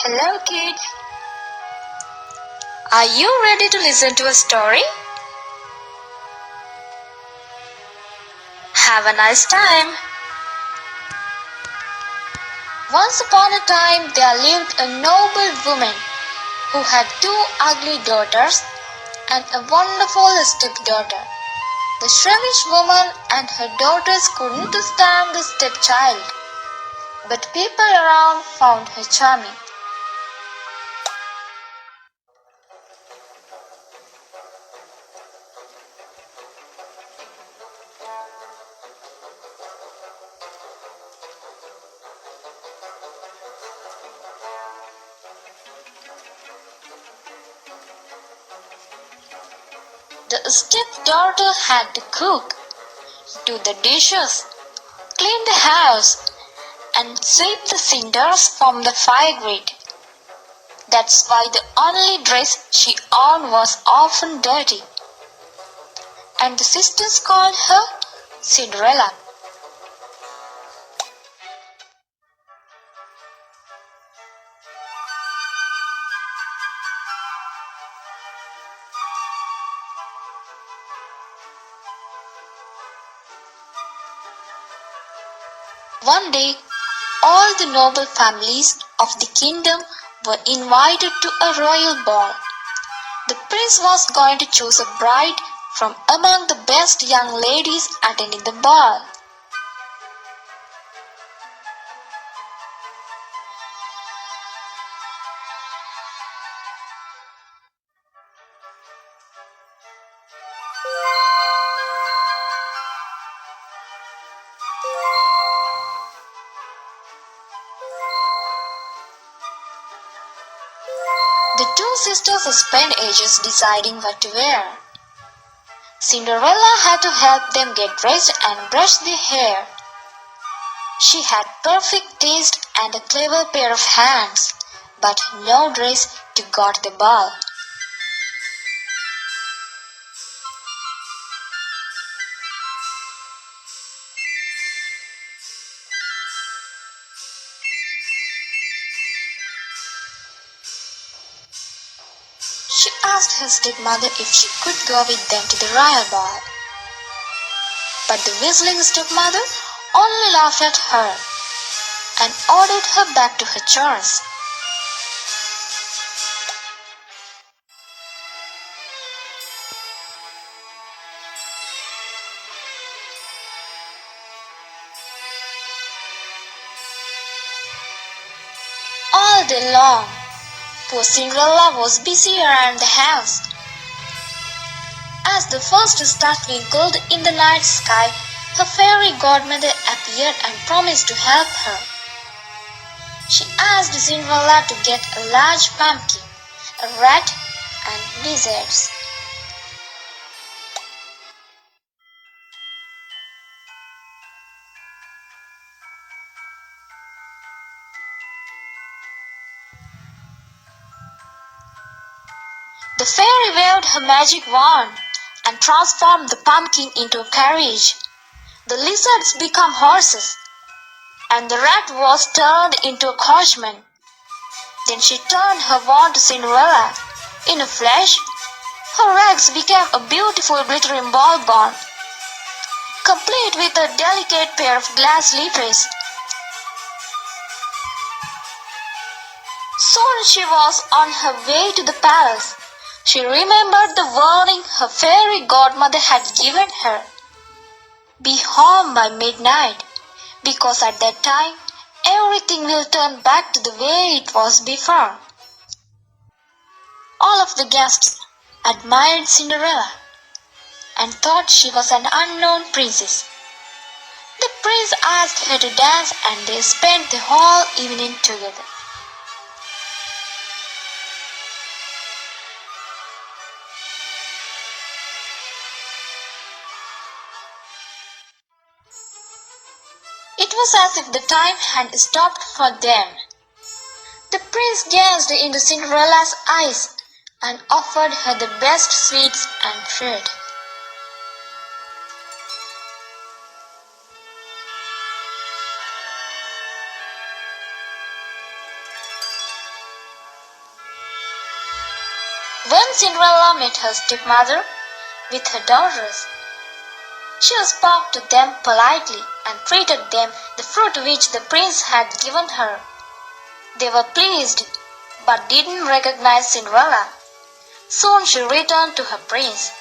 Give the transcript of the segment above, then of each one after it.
Hello kids, are you ready to listen to a story? Have a nice time. Once upon a time there lived a noble woman who had two ugly daughters and a wonderful stepdaughter. The shrewish woman and her daughters couldn't stand the stepchild, but people around found her charming. The stepdaughter had to cook, do the dishes, clean the house, and sweep the cinders from the fire grate. That's why the only dress she owned was often dirty, and the sisters called her Cinderella. One day, all the noble families of the kingdom were invited to a royal ball. The prince was going to choose a bride from among the best young ladies attending the ball. The two sisters spent ages deciding what to wear. Cinderella had to help them get dressed and brush their hair. She had perfect taste and a clever pair of hands, but no dress to go to the ball. She asked her stepmother if she could go with them to the royal ball. But the whistling stepmother only laughed at her and ordered her back to her chores. All day long, poor Cinderella was busy around the house. As the first star twinkled in the night sky, her fairy godmother appeared and promised to help her. She asked Cinderella to get a large pumpkin, a rat, and lizards. The fairy waved her magic wand and transformed the pumpkin into a carriage. The lizards became horses, and the rat was turned into a coachman. Then she turned her wand to Cinderella. In a flash, her rags became a beautiful glittering ball gown, complete with a delicate pair of glass slippers. Soon she was on her way to the palace. She remembered the warning her fairy godmother had given her. Be home by midnight, because at that time everything will turn back to the way it was before. All of the guests admired Cinderella and thought she was an unknown princess. The prince asked her to dance and they spent the whole evening together. It was as if the time had stopped for them. The prince gazed into Cinderella's eyes and offered her the best sweets and fruit. When Cinderella met her stepmother with her daughters, she spoke to them politely and treated them the fruit which the prince had given her. They were pleased, but didn't recognize Cinderella. Soon she returned to her prince.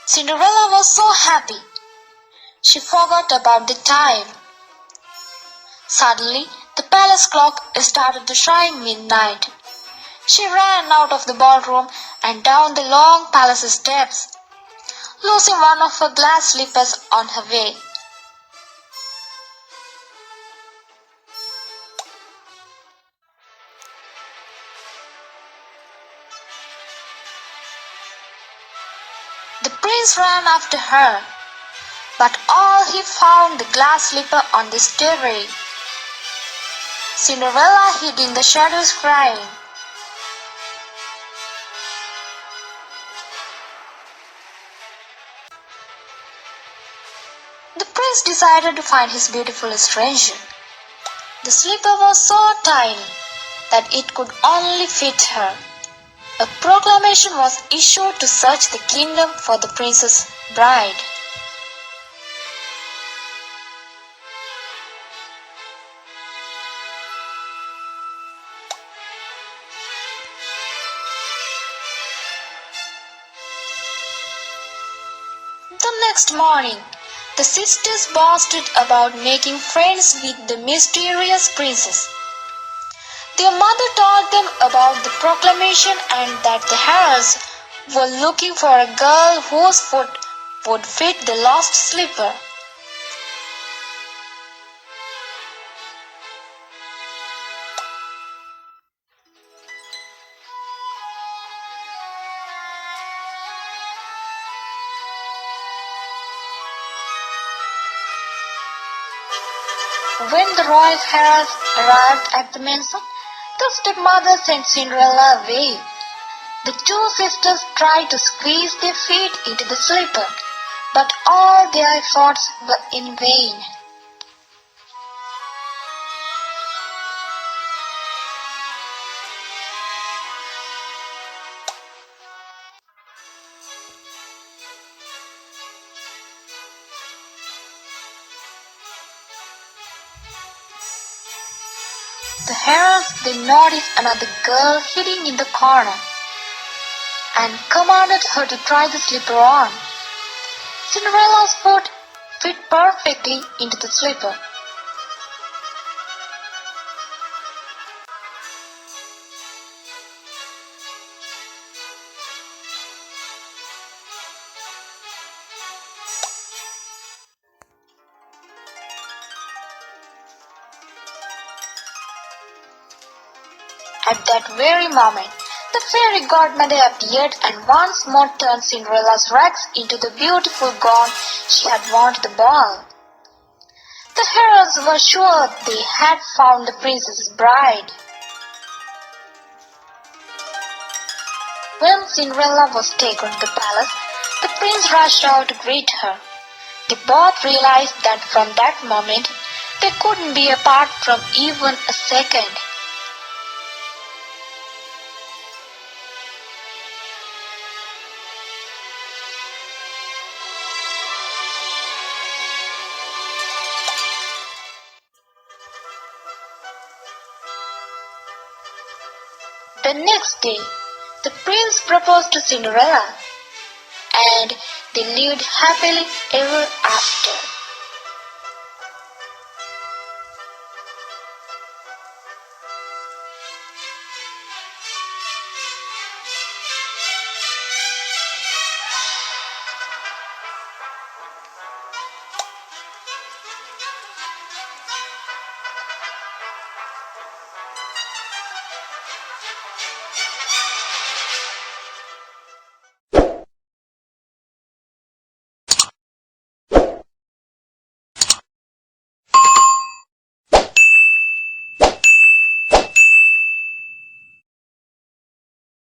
Cinderella was so happy, she forgot about the time. Suddenly, the palace clock started to strike midnight. She ran out of the ballroom and down the long palace steps, losing one of her glass slippers on her way. The prince ran after her, but all he found the glass slipper on the stairway. Cinderella hid in the shadows crying. The prince decided to find his beautiful stranger. The slipper was so tiny that it could only fit her. A proclamation was issued to search the kingdom for the prince's bride. The next morning, the sisters boasted about making friends with the mysterious princess. Their mother told them about the proclamation and that the heralds were looking for a girl whose foot would fit the lost slipper. When the royal heralds arrived at the mansion, the stepmother sent Cinderella away. The two sisters tried to squeeze their feet into the slipper, but all their efforts were in vain. The heralds then noticed another girl hiding in the corner and commanded her to try the slipper on. Cinderella's foot fit perfectly into the slipper. At that very moment, the fairy godmother appeared and once more turned Cinderella's rags into the beautiful gown she had worn to the ball. The heralds were sure they had found the princess's bride. When Cinderella was taken to the palace, the prince rushed out to greet her. They both realized that from that moment, they couldn't be apart from even a second. The next day, the prince proposed to Cinderella, and they lived happily ever after.